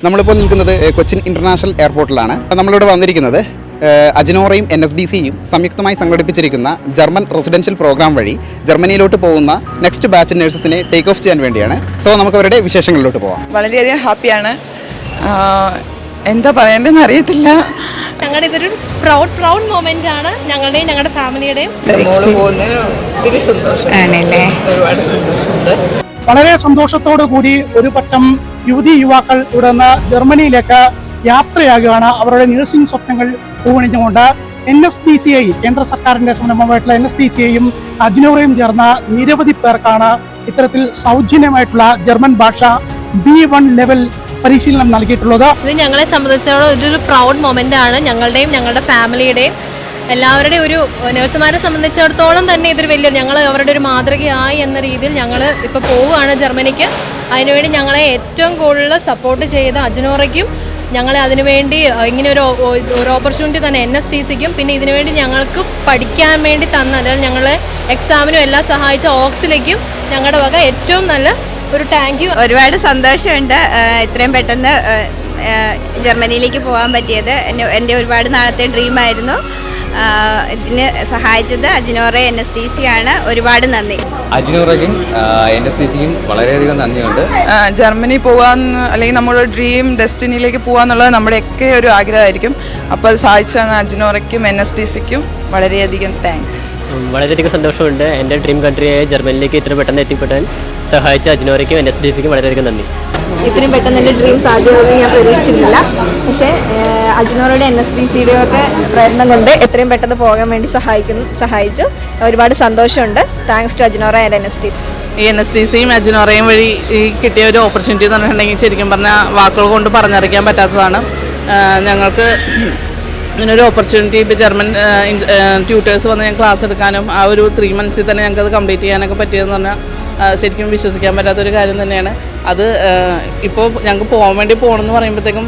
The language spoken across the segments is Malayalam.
നമ്മളിപ്പോൾ നിൽക്കുന്നത് കൊച്ചിൻ ഇൻ്റർനാഷണൽ എയർപോർട്ടിലാണ്. നമ്മളിവിടെ വന്നിരിക്കുന്നത് അജിനോറയും NSDCയും സംയുക്തമായി സംഘടിപ്പിച്ചിരിക്കുന്ന ജർമ്മൻ റെസിഡൻഷ്യൽ പ്രോഗ്രാം വഴി ജർമ്മനിയിലോട്ട് പോകുന്ന നെക്സ്റ്റ് ബാച്ച് നഴ്സസിനെ ടേക്ക് ഓഫ് ചെയ്യാൻ വേണ്ടിയാണ്. സോ നമുക്ക് അവരുടെ വിശേഷങ്ങളിലോട്ട് പോകാം. വളരെയധികം ഹാപ്പിയാണ്. എന്താ പറയേണ്ടതെന്ന് അറിയത്തില്ല. ഞങ്ങളുടെ ഇതൊരു പ്രൗഡ് മൊമെന്റ് ആണ് ഞങ്ങളുടെയും ഞങ്ങളുടെ ഫാമിലിയുടെയും. വളരെ സന്തോഷത്തോടു കൂടി ഒരു പറ്റം യുവതി യുവാക്കൾ ഇവിടുന്ന് ജർമ്മനിയിലേക്ക് യാത്രയാകുകയാണ്. അവരുടെ നഴ്സിംഗ് സ്വപ്നങ്ങൾ പൂവണിഞ്ഞുകൊണ്ട് NSDCI കേന്ദ്ര സർക്കാരിന്റെ സംരംഭമായിട്ടുള്ള NSDCയും അജിനോറയും ചേർന്ന നിരവധി പേർക്കാണ് ഇത്തരത്തിൽ സൗജന്യമായിട്ടുള്ള ജർമ്മൻ ഭാഷ B1 ലെവൽ പരിശീലനം നൽകിയിട്ടുള്ളത്. ഇത് ഞങ്ങളെ സംബന്ധിച്ചിടത്തോളം ഇതൊരു പ്രൗഡ് മൊമെന്റ് ആണ്. ഞങ്ങളുടെയും ഞങ്ങളുടെ ഫാമിലിയുടെയും എല്ലാവരുടെയും ഒരു നഴ്സുമാരെ സംബന്ധിച്ചിടത്തോളം തന്നെ ഇതൊരു വലിയ ഞങ്ങൾ അവരുടെ ഒരു മാതൃകയായി എന്ന രീതിയിൽ ഞങ്ങൾ ഇപ്പോൾ പോവുകയാണ് ജർമ്മനിക്ക്. അതിനുവേണ്ടി ഞങ്ങളെ ഏറ്റവും കൂടുതൽ സപ്പോർട്ട് ചെയ്ത അജിനോറയ്ക്കും ഞങ്ങളെ അതിനുവേണ്ടി ഇങ്ങനെ ഒരു ഓപ്പർച്യൂണിറ്റി തന്നെ NSDCക്കും പിന്നെ ഇതിനുവേണ്ടി ഞങ്ങൾക്ക് പഠിക്കാൻ വേണ്ടി തന്ന അതായത് ഞങ്ങളെ എക്സാമിനും എല്ലാം സഹായിച്ച ഓക്സിലേക്കും ഞങ്ങളുടെ വക ഏറ്റവും നല്ല ഒരു താങ്ക് യു. ഒരുപാട് സന്തോഷമുണ്ട് ഇത്രയും പെട്ടെന്ന് ജർമ്മനിയിലേക്ക് പോകാൻ പറ്റിയത്. എൻ്റെ ഒരുപാട് നാളത്തെ ഡ്രീമായിരുന്നു. ഇതിന് സഹായിച്ചത് അജിനോറ NSDC ആണ്. ഒരുപാട് നന്ദി. അജിനോറയ്ക്കും NSDCക്കും വളരെയധികം നന്ദിയുണ്ട്. ജർമ്മനി പോകാമെന്ന് അല്ലെങ്കിൽ നമ്മുടെ ഡ്രീം ഡെസ്റ്റിനിയിലേക്ക് പോകാമെന്നുള്ളത് നമ്മുടെയൊക്കെ ഒരു ആഗ്രഹമായിരിക്കും. അപ്പോൾ അത് സഹായിച്ച അജിനോറയ്ക്കും NSDCക്കും വളരെയധികം താങ്ക്സ്. വളരെയധികം സന്തോഷമുണ്ട്. എൻ്റെ ഡ്രീം കൺട്രിയായ ജർമ്മനിയിലേക്ക് ഇത്ര പെട്ടെന്ന് എത്തിപ്പെട്ടാൻ സഹായിച്ച അജിനോറയ്ക്കും NSDCക്കും വളരെയധികം നന്ദി. ഇത്രയും പെട്ടെന്ന് എൻ്റെ ഡ്രീം സാധ്യതയൊന്നും ഞാൻ പ്രതീക്ഷിച്ചിരുന്നില്ല. പക്ഷേ അജിനോറയുടെ NSDCയുടെ ഒക്കെ പ്രയത്നം കൊണ്ട് എത്രയും പെട്ടെന്ന് പോകാൻ വേണ്ടി സഹായിച്ചു. ഒരുപാട് സന്തോഷമുണ്ട്. Thanks to Ajinora and NSDC. ഈ NSDCയും അജിനോറയും വഴി ഈ കിട്ടിയ ഒരു ഓപ്പർച്യൂണിറ്റി എന്ന് പറഞ്ഞിട്ടുണ്ടെങ്കിൽ ശരിക്കും പറഞ്ഞാൽ വാക്കുകൾ കൊണ്ട് പറഞ്ഞറിയിക്കാൻ പറ്റാത്തതാണ്. ഞങ്ങൾക്ക് ഇങ്ങനൊരു ഓപ്പർച്യൂണിറ്റി ഇപ്പോൾ ജർമ്മൻ ട്യൂട്ടേഴ്സ് വന്ന് ഞാൻ ക്ലാസ് എടുക്കാനും ആ ഒരു 3 months തന്നെ ഞങ്ങൾക്ക് അത് കംപ്ലീറ്റ് ചെയ്യാനൊക്കെ പറ്റിയതെന്ന് പറഞ്ഞാൽ ശരിക്കും വിശ്വസിക്കാൻ പറ്റാത്തൊരു കാര്യം തന്നെയാണ്. അത് ഇപ്പോൾ ഞങ്ങൾക്ക് പോകാൻ വേണ്ടി പോകണമെന്ന് പറയുമ്പോഴത്തേക്കും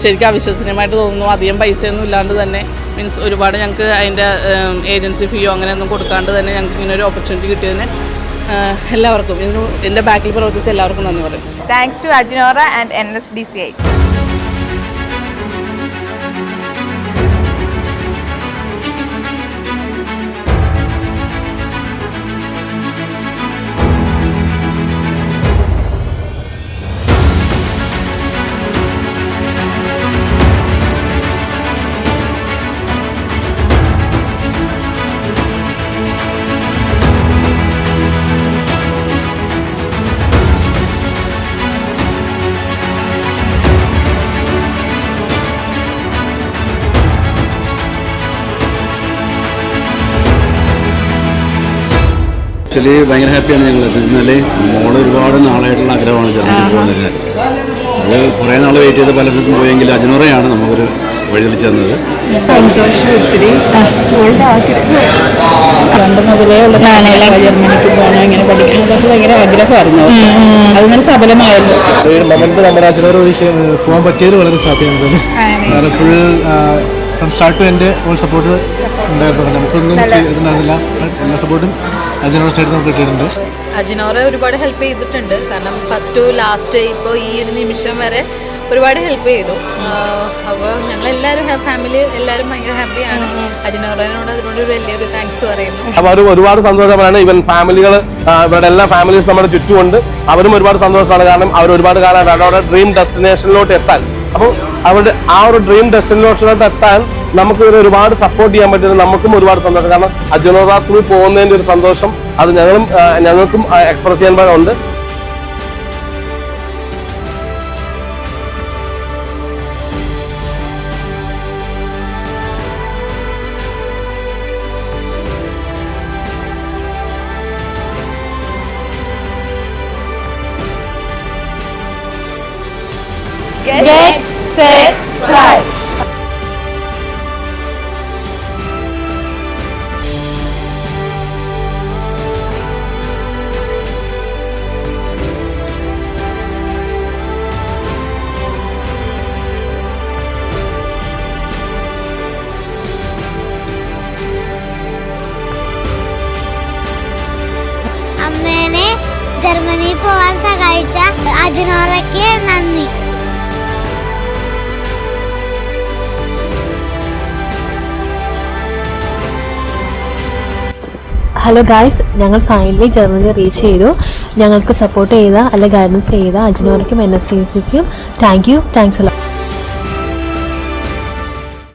ശരിക്കും അവിശ്വസനീയമായിട്ട് തോന്നുന്നു. അധികം പൈസയൊന്നും ഇല്ലാണ്ട് തന്നെ മീൻസ് ഒരുപാട് ഞങ്ങൾക്ക് അതിൻ്റെ ഏജൻസി ഫീയോ അങ്ങനെയൊന്നും കൊടുക്കാണ്ട് തന്നെ ഞങ്ങൾക്ക് ഇങ്ങനെ ഒരു ഓപ്പർച്യൂണിറ്റി കിട്ടിയതിന് എല്ലാവർക്കും ഇതിൻ്റെ ബാക്കിൽ പ്രവർത്തിച്ച എല്ലാവർക്കും നന്ദി പറയും. Thanks to Ajinora and NSDCI. Actually ഭയങ്കര ഹാപ്പിയാണ് ഞങ്ങൾ. എന്നാൽ മോള് ഒരുപാട് നാളായിട്ടുള്ള ആഗ്രഹമാണ് ജർമ്മനി പോകുന്നത്. അത് കുറേ നാൾ വെയിറ്റ് ചെയ്ത് പലയിടത്തും പോയെങ്കിൽ അജിനോറയാണ് നമുക്കൊരു വഴിതെളിച്ച് തന്നത്. സന്തോഷം ഒത്തിരി. മോളുടെ ആഗ്രഹം പണ്ട് മുതലേ ഉള്ള ജർമ്മനിക്ക് പോകണം, ഇങ്ങനെ പഠിക്കണം, അതൊക്കെ ഭയങ്കര ആഗ്രഹമായിരുന്നു. അതിങ്ങനെ സഫലമായിരുന്നു. മൊമെന്റ് നമ്മുടെ അജിനോറ വിഷയം പോകാൻ പറ്റിയത് വളരെ ഹാപ്പിയാണ്. കാരണം ഫുൾ ഫ്രം സ്റ്റാർട്ട് ടു എൻ്റെ ഓൾ സപ്പോർട്ട് ഉണ്ടായിരുന്നു. നമുക്കൊന്നും ചെയ്തിട്ടുണ്ടായിരുന്നില്ല. എല്ലാ സപ്പോർട്ടും അജിനോറ സൈഡ് നമുക്ക് കിട്ടിയിട്ടുണ്ട്. അജിനോറ ഒരുപാട് ഹെൽപ്പ് ചെയ്തിട്ടുണ്ട്. കാരണം ഫസ്റ്റ് ടു ലാസ്റ്റ് ഇപ്പോൾ ഈ ഒരു നിമിഷം വരെ ഒരുപാട് ഹെൽപ്പ് ചെയ്തു. അപ്പോൾ ഞങ്ങളെല്ലാവരും ഫാമിലി എല്ലാവരും ഭയങ്കര ഹാപ്പിയാണ്. അജിനോറയോട് അതിനോട് വലിയൊരു താങ്ക്സ് പറയുന്നു. അവർ ഒരുപാട് സന്തോഷമാണ്. ഇവൻ ഫാമിലികൾ ഇവരുടെ എല്ലാ ഫാമിലീസ് നമ്മുടെ ചുറ്റുമുണ്ട്. അവരും ഒരുപാട് സന്തോഷമാണ്. കാരണം അവർ ഒരുപാട് കാലമായിട്ട് അവരുടെ ഡ്രീം ഡെസ്റ്റിനേഷനിലോട്ട് എത്താൻ. അപ്പോൾ അവരുടെ ആ ഒരു ഡ്രീം ഡെസ്റ്റിനേഷനിലോട്ട് എത്താൻ നമുക്ക് ഇവരെ ഒരുപാട് സപ്പോർട്ട് ചെയ്യാൻ പറ്റുന്നത് നമുക്കും ഒരുപാട് സന്തോഷം. കാരണം അജിനോറ ത്രൂ പോകുന്നതിൻ്റെ ഒരു സന്തോഷം അത് ഞങ്ങൾക്കും എക്സ്പ്രസ് ചെയ്യാൻ ഉണ്ട്. Get set fly. അമ്മേനെ ജർമ്മനിയിൽ പോകാൻ സഹായിച്ച അജിനോറയ്ക്ക് നന്ദി. ഹലോ ഗായ്സ്, ഞങ്ങൾ ഫൈനലി ജർമ്മനി റീച്ച് ചെയ്തു. ഞങ്ങൾക്ക് സപ്പോർട്ട് ചെയ്ത അല്ലെ ഗൈഡൻസ് ചെയ്ത അജ്നോറയ്ക്കും NSDCക്കും താങ്ക്സ് അലോട്ട്.